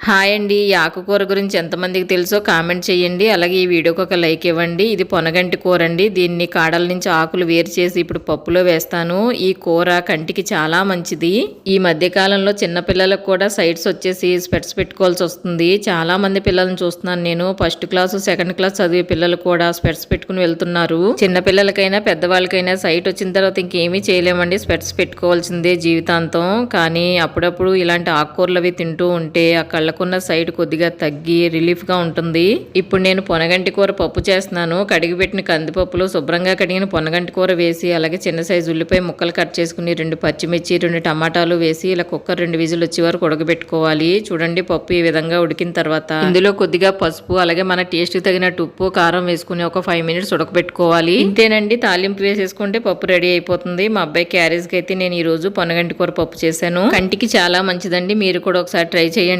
Hi అండి. ఈ ఆకుకూర గురించి ఎంతమందికి తెలుసో కామెంట్ చేయండి. అలాగే ఈ వీడియోకి ఒక లైక్ ఇవ్వండి. ఇది పొనగంటి కూర అండి. దీన్ని కాడల నుంచి ఆకులు వేరు చేసి ఇప్పుడు పప్పులో వేస్తాను. ఈ కూర కంటికి చాలా మంచిది. ఈ మధ్య కాలంలో చిన్న పిల్లలకు కూడా సైట్స్ వచ్చేసి స్పెట్స్ పెట్టుకోవాల్సి వస్తుంది. చాలా మంది పిల్లల్ని చూస్తున్నాను నేను. ఫస్ట్ క్లాస్ సెకండ్ క్లాస్ చదివే పిల్లలు కూడా స్పెట్స్ పెట్టుకుని వెళ్తున్నారు. చిన్న పిల్లలకైనా పెద్దవాళ్ళకైనా సైట్ వచ్చిన తర్వాత ఇంకేమీ చేయలేమండి. స్పెట్స్ పెట్టుకోవాల్సిందే జీవితాంతం. కానీ అప్పుడప్పుడు ఇలాంటి ఆకుకూరలు అవి తింటూ ఉంటే ఆ కళ్ళకున్న సైడ్ కొద్దిగా తగ్గి రిలీఫ్ గా ఉంటుంది. ఇప్పుడు నేను పొనగంటి కూర పప్పు చేస్తున్నాను. కడిగి పెట్టిన కందిపప్పులో శుభ్రంగా కడిగిన పొనగంటి కూర వేసి అలాగే చిన్న సైజు ఉల్లిపాయ ముక్కలు కట్ చేసుకుని 2 పచ్చిమిర్చి 2 టమాటాలు వేసి ఇలా కుక్కర్ 2 విజిల్ వచ్చే వరకు ఉడకబెట్టుకోవాలి. చూడండి పప్పు ఈ విధంగా ఉడికిన తర్వాత ఇందులో కొద్దిగా పసుపు అలాగే మన టేస్ట్ కి తగినట్టు ఉప్పు కారం వేసుకుని ఒక 5 మినిట్స్ ఉడకబెట్టుకోవాలి. ఇంతేనండి, తాలింపు వేసేసుకుంటే పప్పు రెడీ అయిపోతుంది. మా అబ్బాయి క్యారేజ్ కి అయితే నేను ఈ రోజు పొనగంటి కూర పప్పు చేశాను. కంటికి చాలా మంచిదండి. మీరు కూడా ఒకసారి ట్రై చేయండి.